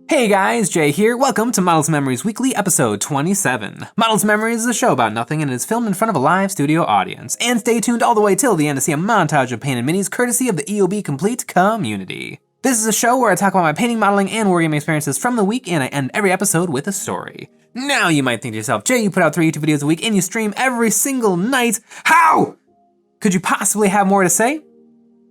Hey guys, Jay here. Welcome to Models Memories Weekly, episode 27. Models Memories is a show about nothing and it is filmed in front of a live studio audience. And stay tuned all the way till the end to see a montage of painted minis courtesy of the EOB Complete community. This is a show where I talk about my painting, modeling, and wargaming experiences from the week, and I end every episode with a story. Now you might think to yourself, Jay, you put out 3 YouTube videos a week and you stream every single night. How could you possibly have more to say?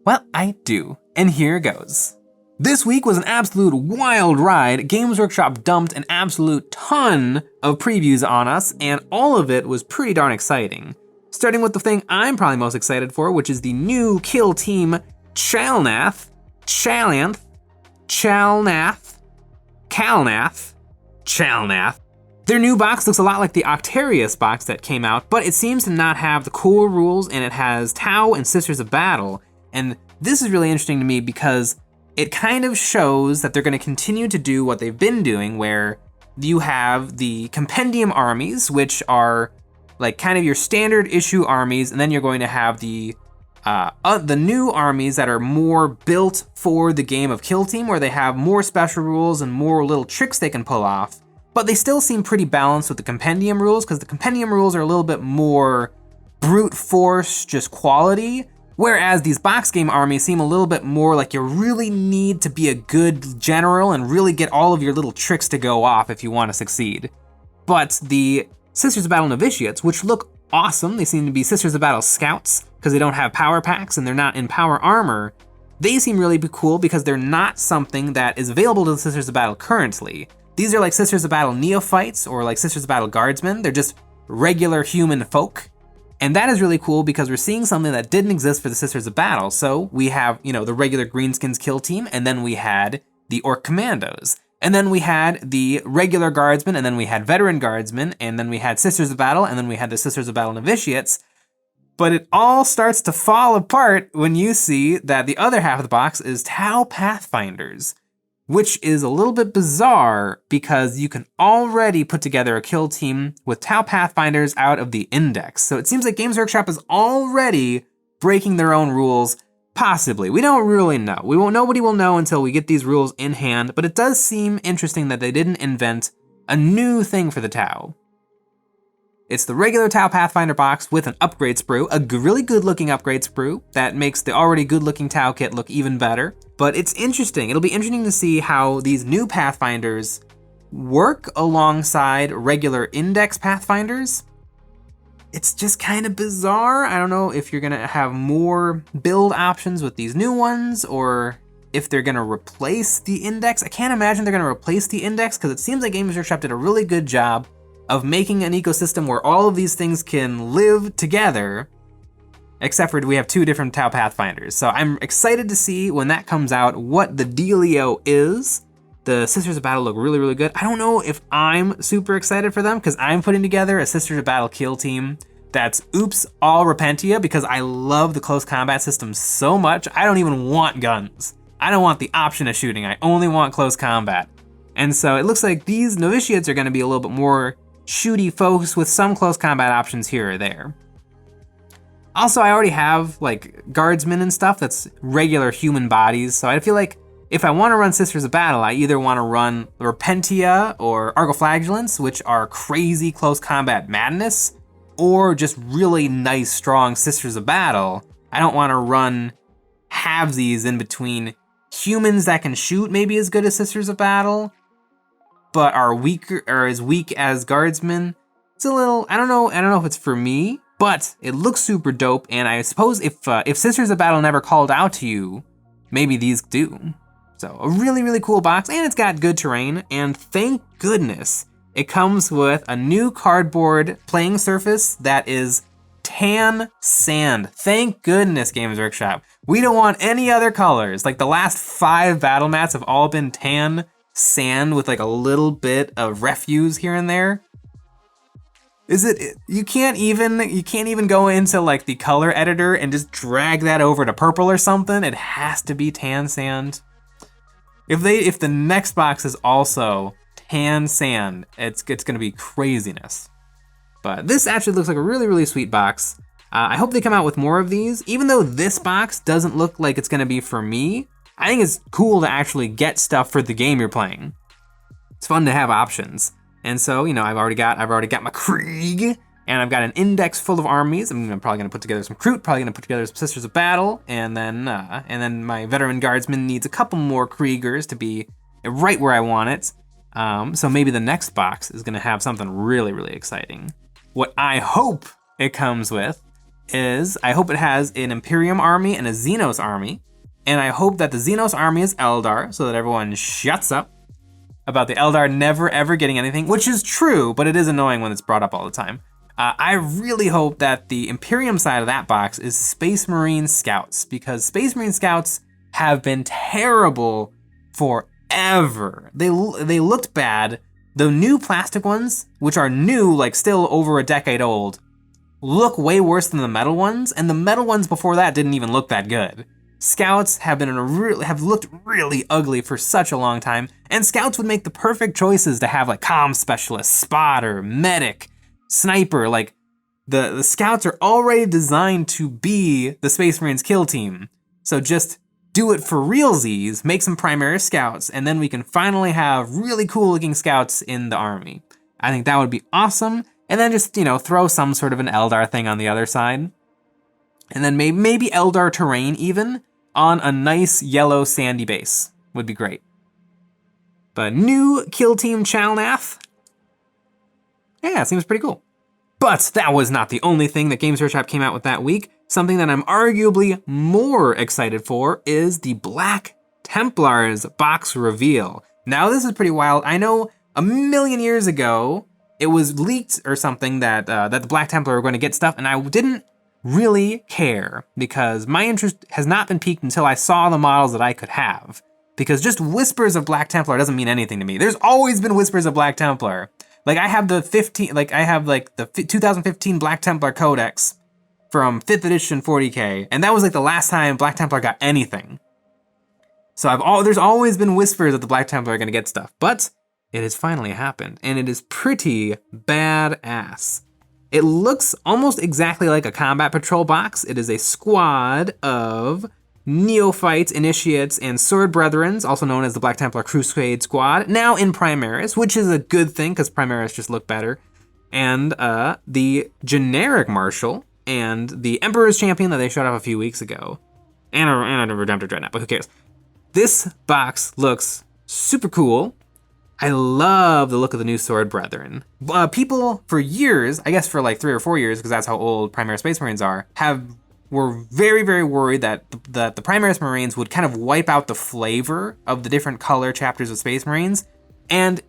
Well, I do, and here goes. This week was an absolute wild ride. Games Workshop dumped an absolute ton of previews on us, and all of it was pretty darn exciting. Starting with the thing I'm probably most excited for, which is the new kill team Chalnath. Their new box looks a lot like the Octarius box that came out, but it seems to not have the core rules, and it has Tau and Sisters of Battle. And this is really interesting to me because it kind of shows that they're going to continue to do what they've been doing, where you have the compendium armies, which are like kind of your standard issue armies, and then you're going to have the new armies that are more built for the game of Kill Team, where they have more special rules and more little tricks they can pull off. But they still seem pretty balanced with the compendium rules, because the compendium rules are a little bit more brute force, just quality. Whereas these box game armies seem a little bit more like you really need to be a good general and really get all of your little tricks to go off if you want to succeed. But the Sisters of Battle Novitiates, which look awesome, they seem to be Sisters of Battle Scouts because they don't have power packs and they're not in power armor. They seem really cool because they're not something that is available to the Sisters of Battle currently. These are like Sisters of Battle Neophytes or like Sisters of Battle Guardsmen. They're just regular human folk. And that is really cool because we're seeing something that didn't exist for the Sisters of Battle. So we have, the regular Greenskins kill team, and then we had the Orc Commandos. And then we had the regular Guardsmen, and then we had Veteran Guardsmen, and then we had Sisters of Battle, and then we had the Sisters of Battle Novitiates. But it all starts to fall apart when you see that the other half of the box is Tau Pathfinders, which is a little bit bizarre because you can already put together a kill team with Tau Pathfinders out of the index. So it seems like Games Workshop is already breaking their own rules, possibly. We don't really know. Nobody will know until we get these rules in hand, but it does seem interesting that they didn't invent a new thing for the Tau. It's the regular Tau Pathfinder box with an upgrade sprue, a really good looking upgrade sprue that makes the already good looking Tau kit look even better. But it's interesting. It'll be interesting to see how these new Pathfinders work alongside regular index Pathfinders. It's just kind of bizarre. I don't know if you're gonna have more build options with these new ones or if they're gonna replace the index. I can't imagine they're gonna replace the index because it seems like Games Workshop did a really good job of making an ecosystem where all of these things can live together, except for we have 2 different Tau Pathfinders. So I'm excited to see when that comes out what the dealio is. The Sisters of Battle look really, really good. I don't know if I'm super excited for them because I'm putting together a Sisters of Battle kill team that's oops, all Repentia because I love the close combat system so much. I don't even want guns. I don't want the option of shooting. I only want close combat. And so it looks like these Novitiates are gonna be a little bit more shooty folks with some close combat options here or there. Also, I already have like guardsmen and stuff that's regular human bodies, so I feel like if I want to run Sisters of Battle, I either want to run Repentia or Argoflagellants, which are crazy close combat madness, or just really nice, strong Sisters of Battle. I don't want to run halvesies in between humans that can shoot maybe as good as Sisters of Battle, but are weaker or as weak as guardsmen. It's a little, I don't know if it's for me, but it looks super dope. And I suppose if Sisters of Battle never called out to you, maybe these do. So a really, really cool box, and it's got good terrain. And thank goodness it comes with a new cardboard playing surface that is tan sand. Thank goodness, Games Workshop. We don't want any other colors. Like the last 5 battle mats have all been tan sand with like a little bit of refuse here and there. You can't even go into like the color editor and just drag that over to purple or something. It has to be tan sand. If the next box is also tan sand, it's gonna be craziness. But this actually looks like a really, really sweet box. I hope they come out with more of these. Even though this box doesn't look like it's gonna be for me, I think it's cool to actually get stuff for the game you're playing. It's fun to have options. And so, you know, I've already got my Krieg, and I've got an index full of armies. I'm probably gonna put together some Kroot, probably gonna put together some Sisters of Battle, and then my Veteran Guardsman needs a couple more Kriegers to be right where I want it. So maybe the next box is gonna have something really, really exciting. What I hope it comes with is, I hope it has an Imperium army and a Xenos army, and I hope that the Xenos army is Eldar, so that everyone shuts up about the Eldar never ever getting anything, which is true, but it is annoying when it's brought up all the time. I really hope that the Imperium side of that box is Space Marine Scouts, because Space Marine Scouts have been terrible forever. They looked bad. The new plastic ones, which are new, like still over a decade old, look way worse than the metal ones, and the metal ones before that didn't even look that good. Scouts have looked really ugly for such a long time, and Scouts would make the perfect choices to have like comm specialist, spotter, medic, sniper. Like the Scouts are already designed to be the Space Marines kill team. So just do it for realsies, make some Primaris Scouts, and then we can finally have really cool looking Scouts in the army. I think that would be awesome. And then just, you know, throw some sort of an Eldar thing on the other side. And then maybe Eldar terrain even on a nice yellow sandy base would be great. But new kill team Chalnath, yeah, seems pretty cool. But that was not the only thing that Games Workshop came out with that week. Something that I'm arguably more excited for is the Black Templars box reveal. Now this is pretty wild. I know a million years ago, it was leaked or something that the Black Templar were going to get stuff, and I didn't really care because my interest has not been piqued until I saw the models that I could have. Because just whispers of Black Templar doesn't mean anything to me. There's always been whispers of Black Templar. Like I have the 2015 Black Templar Codex from 5th edition 40K, and that was like the last time Black Templar got anything. So there's always been whispers that the Black Templar are gonna get stuff, but it has finally happened, and it is pretty badass. It looks almost exactly like a combat patrol box. It is a squad of neophytes, initiates, and sword brethrens, also known as the Black Templar Crusade Squad, now in Primaris, which is a good thing because Primaris just look better. And the generic Marshal and the Emperor's Champion that they showed off a few weeks ago. And a Redemptor dreadnought, but who cares? This box looks super cool. I love the look of the new Sword Brethren. People for years, I guess for like 3 or 4 years, because that's how old Primaris Space Marines are, were very, very worried that the Primaris Marines would kind of wipe out the flavor of the different color chapters of Space Marines. And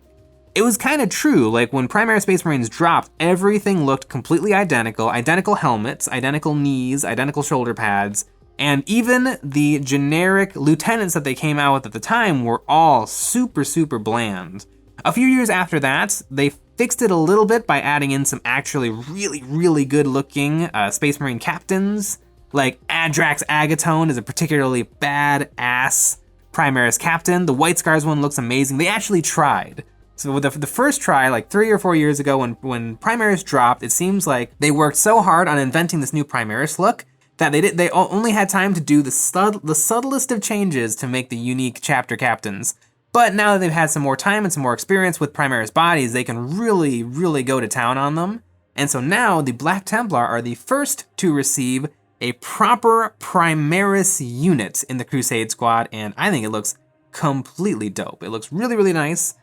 it was kind of true. Like when Primaris Space Marines dropped, everything looked completely identical. Identical helmets, identical knees, identical shoulder pads. And even the generic lieutenants that they came out with at the time were all super, super bland. A few years after that, they fixed it a little bit by adding in some actually really, really good looking Space Marine captains. Like Adrax Agatone is a particularly badass Primaris captain. The White Scars one looks amazing. They actually tried. So with the first try, like 3 or 4 years ago when Primaris dropped, it seems like they worked so hard on inventing this new Primaris look that they only had time to do the subtlest of changes to make the unique chapter captains. But now that they've had some more time and some more experience with Primaris bodies, they can really, really go to town on them. And so now the Black Templar are the first to receive a proper Primaris unit in the Crusade Squad, and I think it looks completely dope. It looks really, really nice.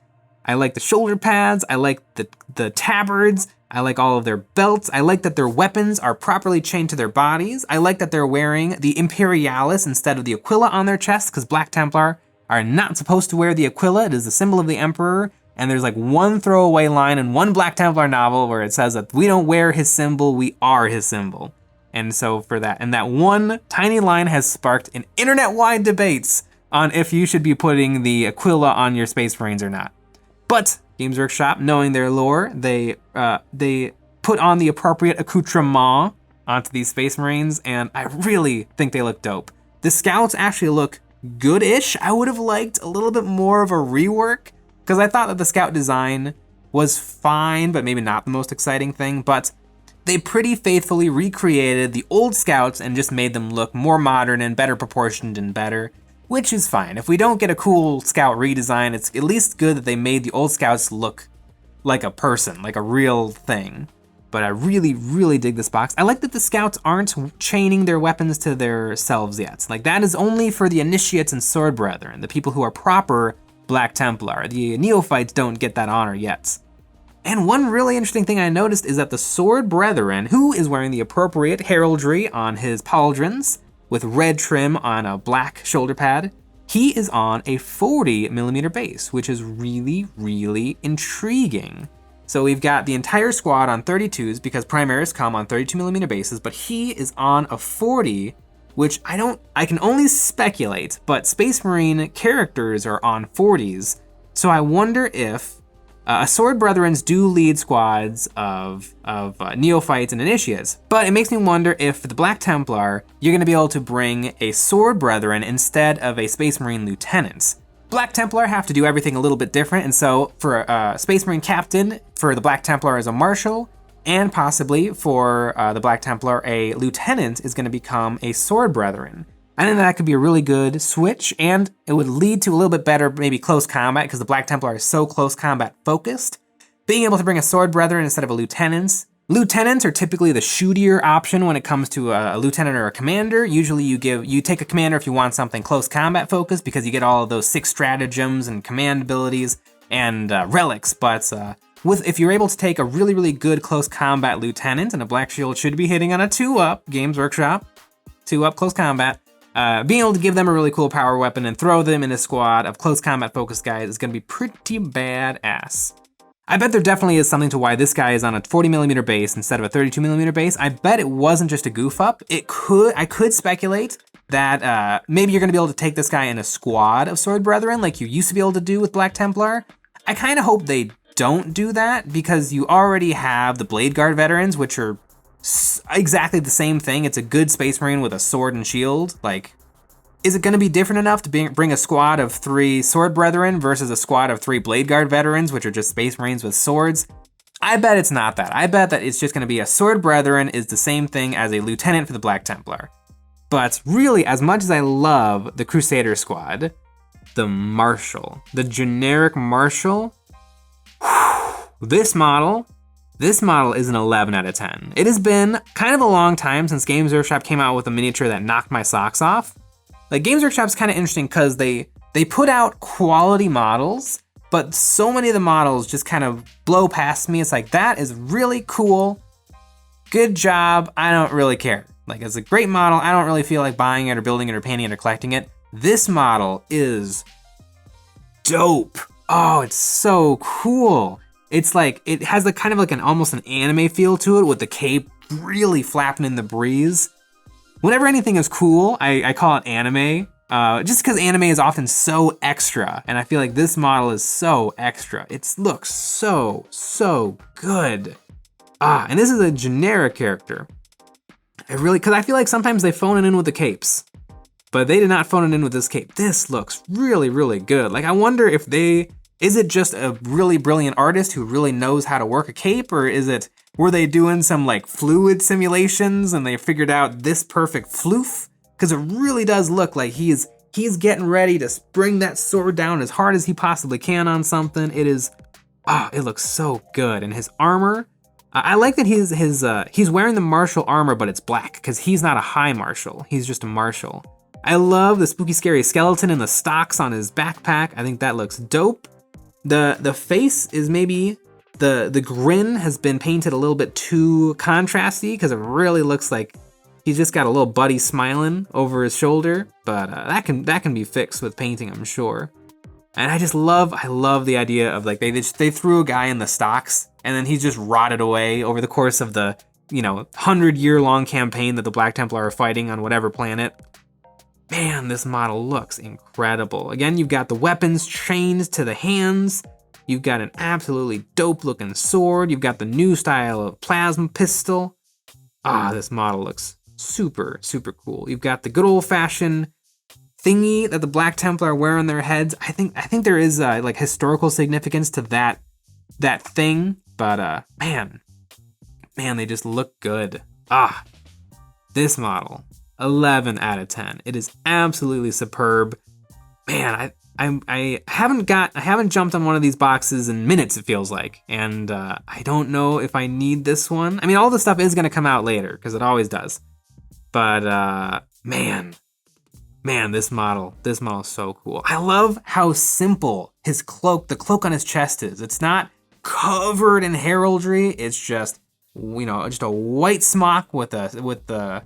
I like the shoulder pads, I like the tabards, I like all of their belts, I like that their weapons are properly chained to their bodies, I like that they're wearing the Imperialis instead of the Aquila on their chest, because Black Templar are not supposed to wear the Aquila. It is the symbol of the Emperor, and there's like one throwaway line in one Black Templar novel where it says that we don't wear his symbol, we are his symbol. And so for that, and that one tiny line has sparked an internet-wide debates on if you should be putting the Aquila on your Space Marines or not. But Games Workshop, knowing their lore, they put on the appropriate accoutrement onto these Space Marines, and I really think they look dope. The Scouts actually look good-ish. I would have liked a little bit more of a rework, because I thought that the Scout design was fine, but maybe not the most exciting thing, but they pretty faithfully recreated the old Scouts and just made them look more modern and better proportioned and better. which is fine. If we don't get a cool scout redesign, it's at least good that they made the old scouts look like a person, like a real thing. But I really, really dig this box. I like that the scouts aren't chaining their weapons to themselves yet. Like, that is only for the initiates and sword brethren, the people who are proper Black Templar. The neophytes don't get that honor yet. And one really interesting thing I noticed is that the sword brethren, who is wearing the appropriate heraldry on his pauldrons, with red trim on a black shoulder pad, he is on a 40mm base, which is really, really intriguing. So we've got the entire squad on 32s because primaries come on 32mm bases, but he is on a 40, which I can only speculate, but Space Marine characters are on 40s. So I wonder if Sword Brethrens do lead squads of neophytes and initiates, but it makes me wonder if for the Black Templar, you're gonna be able to bring a Sword Brethren instead of a Space Marine Lieutenant. Black Templar have to do everything a little bit different, and so for a Space Marine Captain, for the Black Templar as a Marshal, and possibly for the Black Templar, a Lieutenant is gonna become a Sword Brethren. I think that could be a really good switch, and it would lead to a little bit better, maybe close combat, because the Black Templar is so close combat focused. Being able to bring a Sword Brethren instead of a Lieutenant. Lieutenants are typically the shootier option when it comes to a Lieutenant or a Commander. Usually you take a Commander if you want something close combat focused, because you get all of those 6 stratagems and command abilities and relics, but if you're able to take a really, really good close combat Lieutenant, and a Black Shield should be hitting on a 2-up, Games Workshop, 2-up close combat, being able to give them a really cool power weapon and throw them in a squad of close combat focused guys is gonna be pretty badass. I bet there definitely is something to why this guy is on a 40mm base instead of a 32mm base. I bet it wasn't just a goof up. I could speculate that maybe you're gonna be able to take this guy in a squad of Sword Brethren like you used to be able to do with Black Templar. I kinda hope they don't do that because you already have the Blade Guard veterans, which are exactly the same thing. It's a good Space Marine with a sword and shield. Like, is it gonna be different enough to bring a squad of 3 Sword Brethren versus a squad of 3 Blade Guard veterans, which are just Space Marines with swords? I bet it's not that. I bet that it's just gonna be a Sword Brethren is the same thing as a Lieutenant for the Black Templar. But really, as much as I love the Crusader squad, the Marshal, the generic Marshal, this model is an 11 out of 10. It has been kind of a long time since Games Workshop came out with a miniature that knocked my socks off. Like, Games Workshop's kind of interesting because they put out quality models, but so many of the models just kind of blow past me. It's like, that is really cool. Good job. I don't really care. Like, it's a great model. I don't really feel like buying it or building it or painting it or collecting it. This model is dope. Oh, it's so cool. It's like, it has the kind of like almost an anime feel to it with the cape really flapping in the breeze. Whenever anything is cool, I call it anime, just because anime is often so extra, and I feel like this model is so extra. It looks so good. And this is a generic character. Because I feel like sometimes they phone it in with the capes, but they did not phone it in with this cape. This looks really, really good. Like, I wonder if is it just a really brilliant artist who really knows how to work a cape, or were they doing some like fluid simulations and they figured out this perfect floof? Because it really does look like he's getting ready to bring that sword down as hard as he possibly can on something. It looks so good. And his armor, I like that he's wearing the martial armor, but it's black because he's not a high martial. He's just a martial. I love the spooky, scary skeleton and the stocks on his backpack. I think that looks dope. The face is maybe, the grin has been painted a little bit too contrasty because it really looks like he's just got a little buddy smiling over his shoulder, but that can be fixed with painting, I'm sure. And I love the idea of like, they threw a guy in the stocks and then he's just rotted away over the course of the, 100-year-long campaign that the Black Templar are fighting on whatever planet. Man, this model looks incredible. Again, you've got the weapons chained to the hands. You've got an absolutely dope looking sword. You've got the new style of plasma pistol. This model looks super, super cool. You've got the good old fashioned thingy that the Black Templar wear on their heads. I think there is like historical significance to that thing, but man, they just look good. This model. 11 out of 10. It is absolutely superb. man, I haven't jumped on one of these boxes in minutes, it feels like. And I don't know if I need this one. I mean, all this stuff is gonna come out later, because it always does. But man, this model is so cool. I love how simple his cloak, the cloak on his chest is. It's not covered in heraldry. It's just, just a white smock with the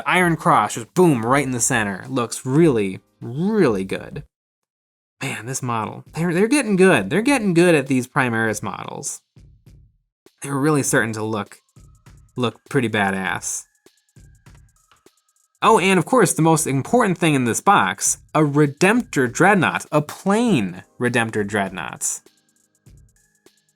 iron cross, just boom, right in the center. Looks really, really good. Man, this model, they're getting good. They're getting good at these Primaris models. They're really starting to look pretty badass. Oh, and of course, the most important thing in this box, a Redemptor dreadnought, a plain Redemptor dreadnought.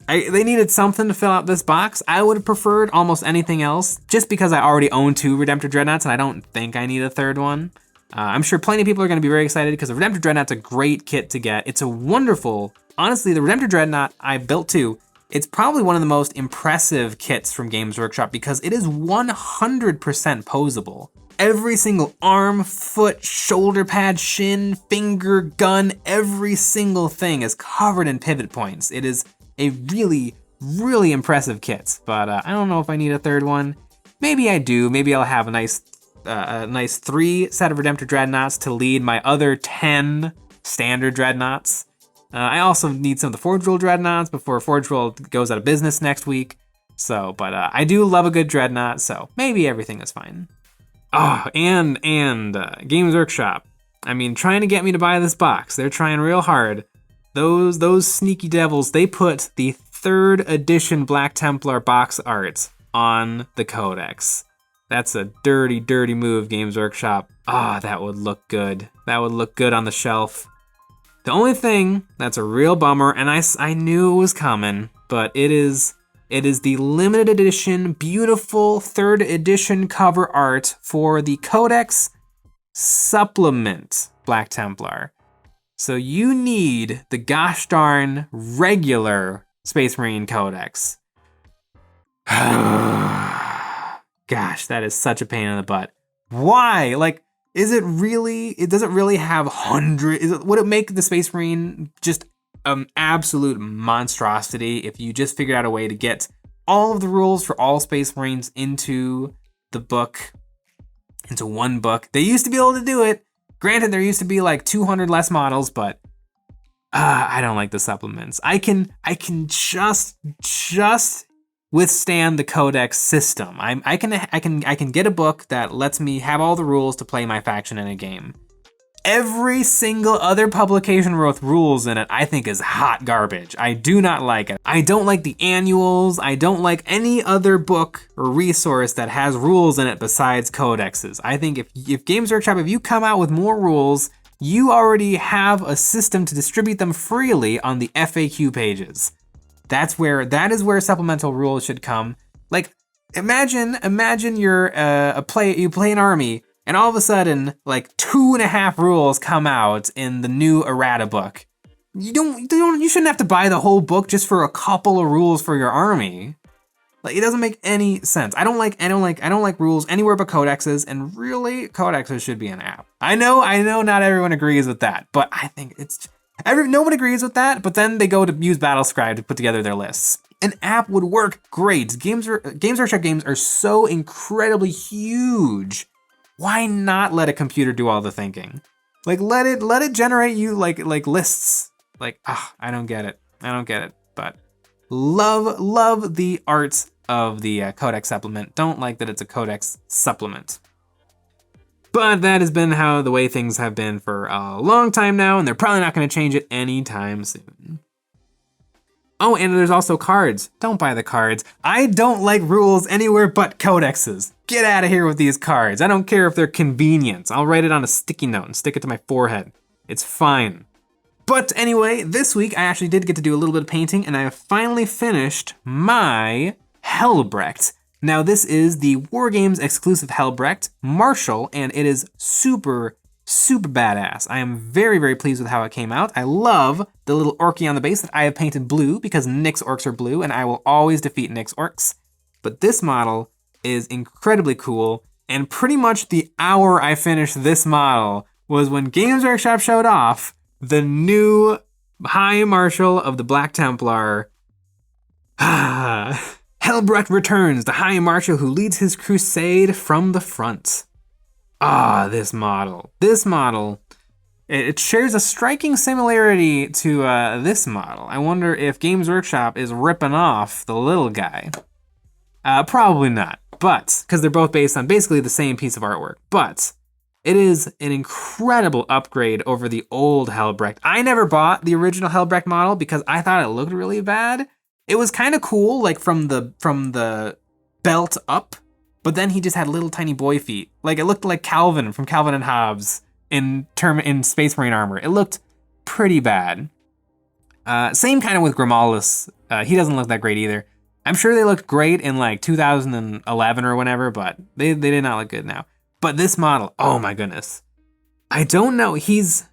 They needed something to fill out this box. I would have preferred almost anything else, just because I already own 2 Redemptor dreadnoughts and I don't think I need a third one. I'm sure plenty of people are gonna be very excited because the Redemptor dreadnought's a great kit to get. It's a wonderful, honestly, the Redemptor dreadnought I built too, it's probably one of the most impressive kits from Games Workshop because it is 100% posable. Every single arm, foot, shoulder pad, shin, finger, gun, every single thing is covered in pivot points. It is a really, really impressive kit, but I don't know if I need a third one. Maybe I do. Maybe I'll have a nice 3 set of Redemptor dreadnoughts to lead my other 10 standard dreadnoughts. I also need some of the Forge World dreadnoughts before Forge World goes out of business next week. So, but I do love a good dreadnought, so maybe everything is fine. Oh, and Games Workshop. I mean, trying to get me to buy this box. They're trying real hard. Those sneaky devils, they put the 3rd edition Black Templar box art on the Codex. That's a dirty, dirty move, Games Workshop. Ah, that would look good. That would look good on the shelf. The only thing that's a real bummer, and I knew it was coming, but it is the limited edition, beautiful 3rd edition cover art for the Codex Supplement Black Templar. So you need the gosh darn regular Space Marine Codex. Gosh, that is such a pain in the butt. Why? Like, does it really have hundreds? Would it make the Space Marine just an absolute monstrosity if you just figured out a way to get all of the rules for all Space Marines into the book, into one book? They used to be able to do it. Granted, there used to be like 200 less models, but I don't like the supplements. I can just withstand the Codex system. I can get a book that lets me have all the rules to play my faction in a game. Every single other publication with rules in it, I think is hot garbage. I do not like it. I don't like the annuals. I don't like any other book or resource that has rules in it besides codexes. I think if Games Workshop, if you come out with more rules, you already have a system to distribute them freely on the FAQ pages. That is where supplemental rules should come. Like, imagine you play an army, and all of a sudden, like 2.5 rules come out in the new errata book. You shouldn't have to buy the whole book just for a couple of rules for your army. Like, it doesn't make any sense. I don't like rules anywhere but codexes, and really, codexes should be an app. I know not everyone agrees with that, but I think no one agrees with that, but then they go to use Battlescribe to put together their lists. An app would work great. Games Workshop games are so incredibly huge. Why not let a computer do all the thinking? Like, let it generate you like lists. Like, I don't get it. But love the art of the Codex supplement. Don't like that it's a Codex supplement. But that has been the way things have been for a long time now, and they're probably not going to change it anytime soon. Oh, and there's also cards. Don't buy the cards. I don't like rules anywhere but codexes. Get out of here with these cards. I don't care if they're convenient. I'll write it on a sticky note and stick it to my forehead. It's fine. But anyway, this week I actually did get to do a little bit of painting, and I have finally finished my Helbrecht. Now this is the Wargames exclusive Helbrecht Marshall, and it is super, super badass. I am very, very pleased with how it came out. I love the little orky on the base that I have painted blue because Nick's orcs are blue, and I will always defeat Nick's orcs. But this model is incredibly cool, and pretty much the hour I finished this model was when Games Workshop showed off the new High Marshal of the Black Templar. Helbrecht returns, the High Marshal who leads his crusade from the front. This model. It shares a striking similarity to this model. I wonder if Games Workshop is ripping off the little guy. Probably not, but, because they're both based on basically the same piece of artwork, but it is an incredible upgrade over the old Helbrecht. I never bought the original Helbrecht model because I thought it looked really bad. It was kind of cool, like from the belt up, but then he just had little tiny boy feet. Like it looked like Calvin from Calvin and Hobbes in Space Marine armor. It looked pretty bad. Same kind of with Grimaldus. He doesn't look that great either. I'm sure they looked great in like 2011 or whenever, but they did not look good now. But this model, oh my goodness. I don't know, he's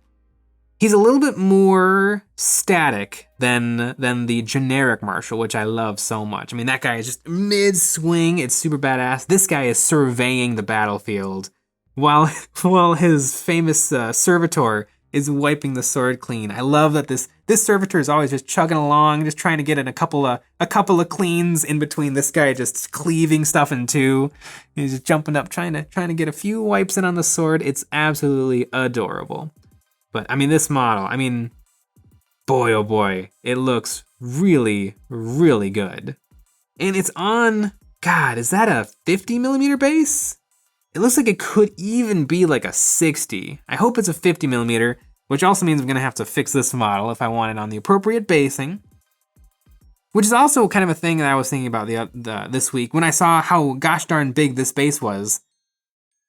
a little bit more static than the generic Marshal, which I love so much. I mean, that guy is just mid-swing, it's super badass. This guy is surveying the battlefield while his famous servitor is wiping the sword clean. I love that this servitor is always just chugging along, just trying to get in a couple of cleans in between this guy just cleaving stuff in two. He's just jumping up, trying to get a few wipes in on the sword. It's absolutely adorable. But I mean, this model, I mean, boy, oh boy, it looks really, really good. And it's on, God, is that a 50mm base? It looks like it could even be like a 60. I hope it's a 50mm, which also means I'm gonna have to fix this model if I want it on the appropriate basing. Which is also kind of a thing that I was thinking about this week when I saw how gosh darn big this base was.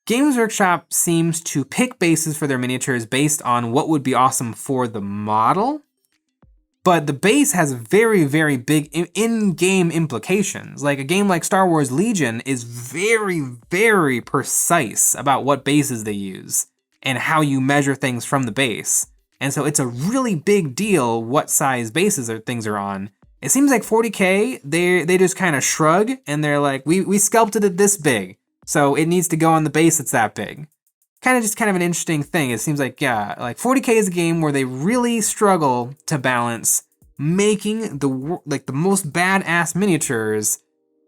Games Workshop seems to pick bases for their miniatures based on what would be awesome for the model, but the base has very, very big in-game implications. Like a game like Star Wars Legion is very, very precise about what bases they use and how you measure things from the base. And so it's a really big deal what size bases or things are on. It seems like 40K, they just kind of shrug and they're like, we sculpted it this big, so it needs to go on the base that's that big. Kind of an interesting thing. It seems like, yeah, like 40K is a game where they really struggle to balance making the most badass miniatures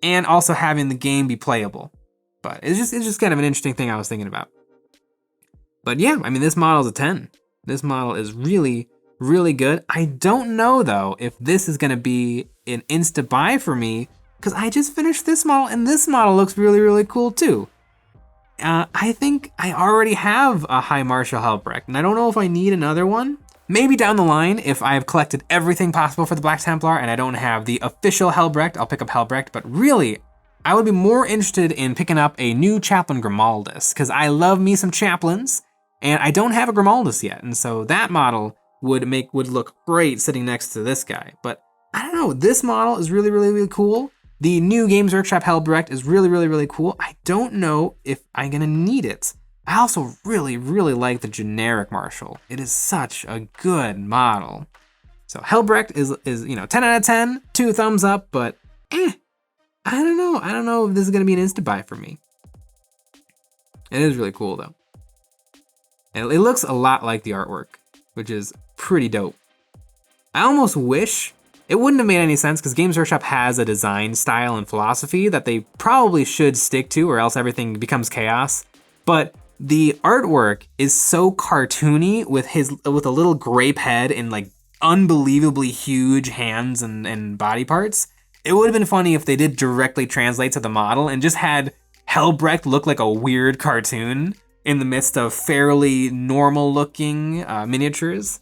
and also having the game be playable. But it's just kind of an interesting thing I was thinking about. But yeah, I mean, this model is a 10. This model is really, really good. I don't know though if this is gonna be an insta buy for me, because I just finished this model and this model looks really, really cool too. I think I already have a High Marshal Helbrecht, and I don't know if I need another one. Maybe down the line, if I've collected everything possible for the Black Templar and I don't have the official Helbrecht, I'll pick up Helbrecht, but really, I would be more interested in picking up a new Chaplain Grimaldus, because I love me some Chaplains, and I don't have a Grimaldus yet, and so that model would look great sitting next to this guy. But I don't know, this model is really, really, really cool. The new Games Workshop Helbrecht is really, really, really cool. I don't know if I'm gonna need it. I also really, really like the generic Marshal. It is such a good model. So Helbrecht is 10 out of 10, 2 thumbs up, but I don't know. I don't know if this is gonna be an insta buy for me. It is really cool though. And it looks a lot like the artwork, which is pretty dope. I almost wish it wouldn't have made any sense because Games Workshop has a design style and philosophy that they probably should stick to, or else everything becomes chaos. But the artwork is so cartoony with a little grape head and like unbelievably huge hands and body parts. It would have been funny if they did directly translate to the model and just had Helbrecht look like a weird cartoon in the midst of fairly normal looking miniatures.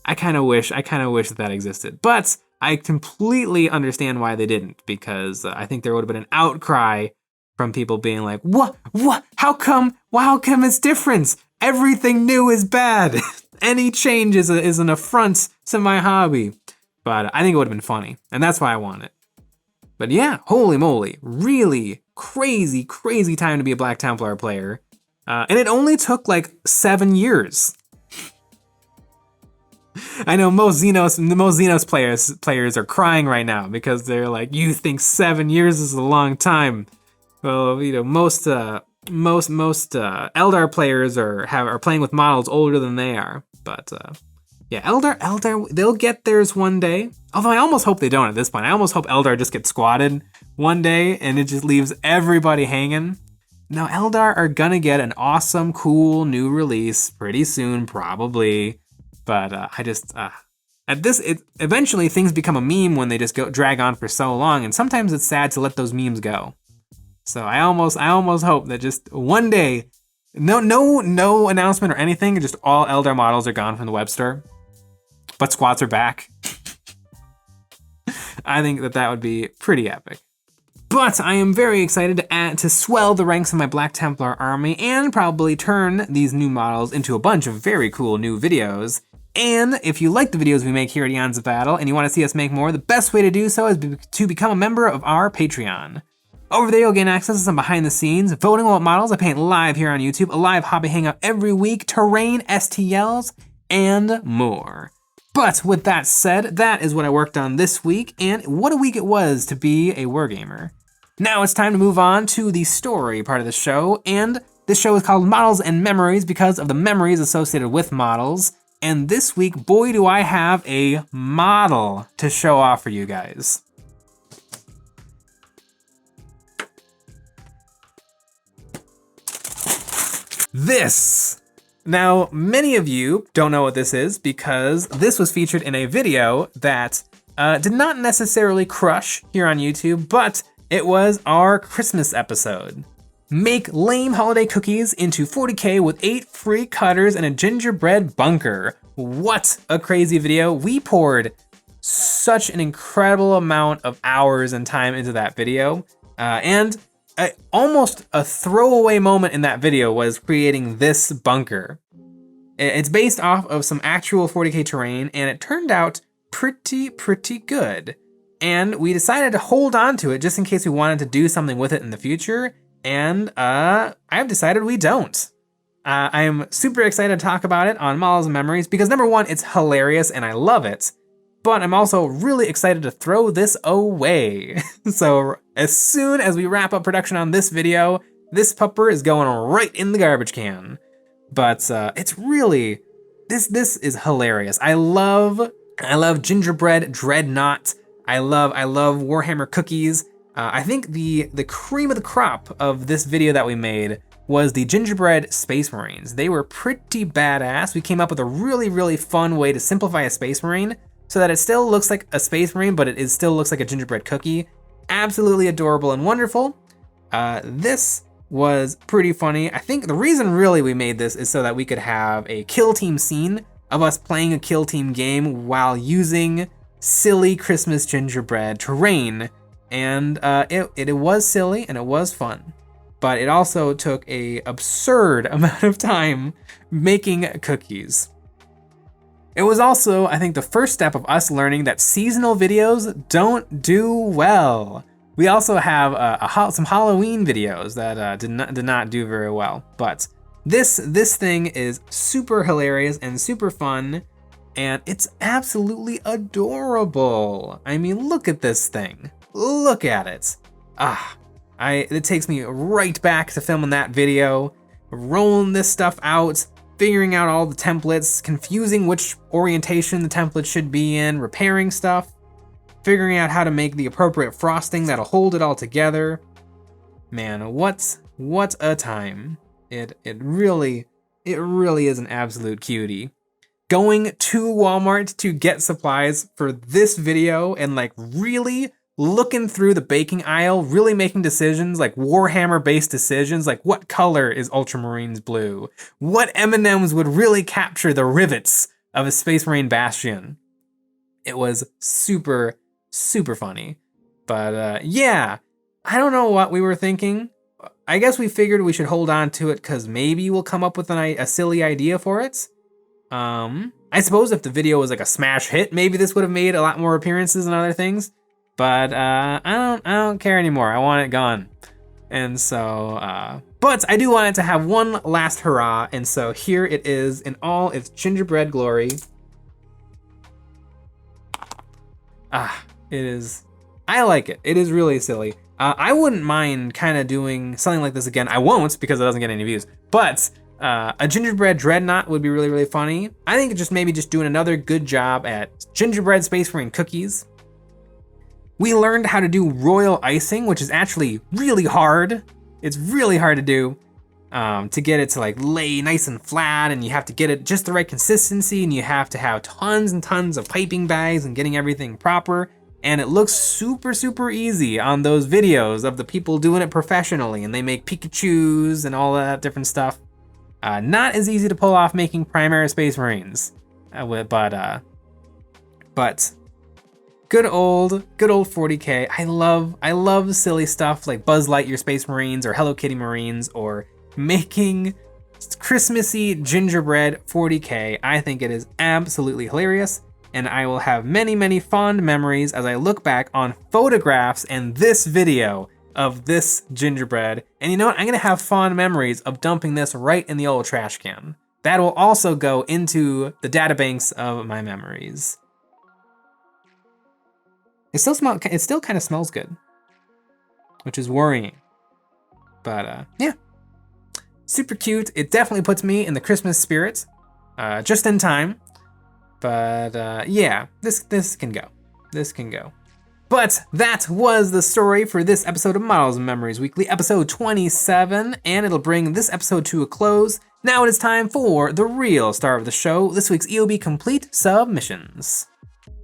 I kind of wish that existed, but I completely understand why they didn't, because I think there would have been an outcry from people being like, what, how come it's different? Everything new is bad. Any change is an affront to my hobby. But I think it would have been funny, and that's why I want it. But yeah, holy moly, really crazy, crazy time to be a Black Templar player. And it only took like 7 years. I know most Xenos players are crying right now because they're like, you think 7 years is a long time. Well, most most Eldar players are playing with models older than they are. But yeah, Eldar, they'll get theirs one day. Although I almost hope they don't at this point. I almost hope Eldar just gets squatted one day and it just leaves everybody hanging. No, Eldar are gonna get an awesome, cool new release pretty soon, probably. But eventually things become a meme when they just drag on for so long, and sometimes it's sad to let those memes go. So I almost hope that just one day, no announcement or anything, just all Eldar models are gone from the web store, but squats are back. I think that would be pretty epic. But I am very excited to swell the ranks of my Black Templar army and probably turn these new models into a bunch of very cool new videos. And if you like the videos we make here at Eons of Battle and you want to see us make more, the best way to do so is to become a member of our Patreon. Over there you'll gain access to some behind the scenes, voting on what models I paint live here on YouTube, a live hobby hangout every week, terrain, STLs, and more. But with that said, that is what I worked on this week, and what a week it was to be a wargamer. Now it's time to move on to the story part of the show, and this show is called Models and Memories because of the memories associated with models. And this week, boy, do I have a model to show off for you guys. This. Now, many of you don't know what this is because this was featured in a video that did not necessarily crush here on YouTube, but it was our Christmas episode. Make lame holiday cookies into 40K with 8 free cutters and a gingerbread bunker. What a crazy video. We poured such an incredible amount of hours and time into that video. Almost a throwaway moment in that video was creating this bunker. It's based off of some actual 40K terrain and it turned out pretty good. And we decided to hold on to it just in case we wanted to do something with it in the future. And I've decided we don't. I am super excited to talk about it on Models and Memories because number one, it's hilarious and I love it. But I'm also really excited to throw this away. So as soon as we wrap up production on this video, this pupper is going right in the garbage can. But it's really, this is hilarious. I love gingerbread dreadnought. I love Warhammer cookies. I think the cream of the crop of this video that we made was the gingerbread Space Marines. They were pretty badass. We came up with a really fun way to simplify a Space Marine so that it still looks like a Space Marine, but it still looks like a gingerbread cookie. Absolutely adorable and wonderful. This was pretty funny. I think the reason really we made this is so that we could have a kill team scene of us playing a kill team game while using silly Christmas gingerbread terrain. And it was silly and it was fun, but it also took a absurd amount of time making cookies. It was also, I think, the first step of us learning that seasonal videos don't do well. We also have some Halloween videos that did not do very well, but this thing is super hilarious and super fun, and it's absolutely adorable. I mean, look at this thing. Look at it. It takes me right back to filming that video, rolling this stuff out, figuring out all the templates, confusing which orientation the template should be in, repairing stuff, figuring out how to make the appropriate frosting that'll hold it all together. Man, what a time. It really is an absolute cutie. Going to Walmart to get supplies for this video and like really looking through the baking aisle, really making decisions, like Warhammer-based decisions, like what color is Ultramarines blue? What M&Ms would really capture the rivets of a Space Marine Bastion? It was super funny. But yeah, I don't know what we were thinking. I guess we figured we should hold on to it because maybe we'll come up with a silly idea for it. I suppose if the video was like a smash hit, maybe this would have made a lot more appearances and other things. But I don't care anymore. I want it gone. And so, but I do want it to have one last hurrah. And so here it is in all its gingerbread glory. It is, I like it. It is really silly. I wouldn't mind kind of doing something like this again. I won't because it doesn't get any views, but a gingerbread dreadnought would be really, really funny. I think maybe just doing another good job at gingerbread Space Marine cookies. We learned how to do royal icing, which is actually really hard. It's really hard to do, to get it to like lay nice and flat, and you have to get it just the right consistency, and you have to have tons and tons of piping bags and getting everything proper. And it looks super, super easy on those videos of the people doing it professionally, and they make Pikachus and all that different stuff. Not as easy to pull off making Primary Space Marines, but good old 40K. I love silly stuff like Buzz Lightyear Space Marines or Hello Kitty Marines, or making Christmassy gingerbread 40K. I think it is absolutely hilarious, and I will have many, many fond memories as I look back on photographs and this video of this gingerbread. And you know what? I'm gonna have fond memories of dumping this right in the old trash can. That will also go into the databanks of my memories. It still kind of smells good, which is worrying. But yeah, super cute. It definitely puts me in the Christmas spirit, just in time. But yeah, this can go. This can go. But that was the story for this episode of Models and Memories Weekly, episode 27, and it'll bring this episode to a close. Now it is time for the real star of the show, this week's EOB Complete submissions.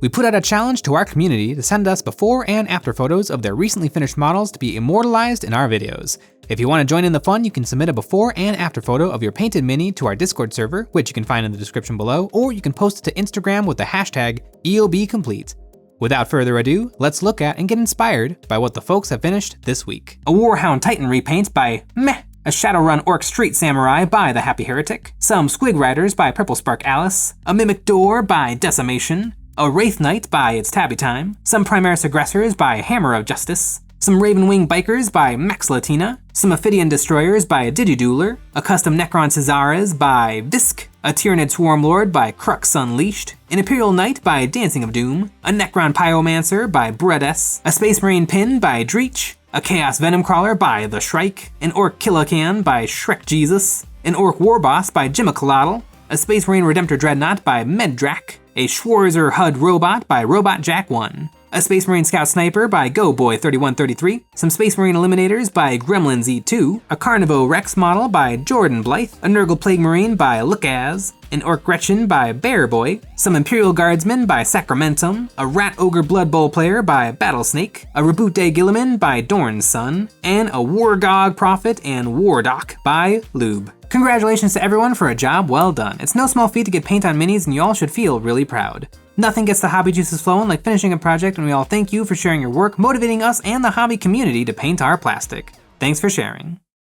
We put out a challenge to our community to send us before and after photos of their recently finished models to be immortalized in our videos. If you want to join in the fun, you can submit a before and after photo of your painted mini to our Discord server, which you can find in the description below, or you can post it to Instagram with the hashtag EOBComplete. Without further ado, let's look at and get inspired by what the folks have finished this week. A Warhound Titan repaint by Meh. A Shadowrun Orc Street Samurai by The Happy Heretic. Some Squig Riders by Purple Spark Alice. A Mimic Door by Decimation. A Wraith Knight by It's Tabby Time. Some Primaris Aggressors by Hammer of Justice. Some Ravenwing Bikers by Max Latina. Some Ophidian Destroyers by Digidueler. A Custom Necron Cesares by Visk. A Tyranid Swarmlord by Crux Unleashed. An Imperial Knight by Dancing of Doom. A Necron Pyromancer by Bredes. A Space Marine Pin by Dreech. A Chaos Venom Crawler by The Shrike. An Orc Killacan by Shrek Jesus. An Orc Warboss by Jimmacolotl. A Space Marine Redemptor Dreadnought by Meddrak. A Schwarzer HUD Robot by Robot Jack 1. A Space Marine Scout Sniper by GoBoy3133. Some Space Marine Eliminators by Gremlin Z2. A Carnivo Rex model by Jordan Blythe. A Nurgle Plague Marine by Lookaz. An Orc Gretchen by Bearboy. Some Imperial Guardsmen by Sacramentum. A Rat Ogre Blood Bowl player by Battlesnake. A Reboot Day Gilliman by Dorn's Son. And a Wargog Prophet and Wardock by Lube. Congratulations to everyone for a job well done. It's no small feat to get paint on minis, and you all should feel really proud. Nothing gets the hobby juices flowing like finishing a project, and we all thank you for sharing your work, motivating us and the hobby community to paint our plastic. Thanks for sharing.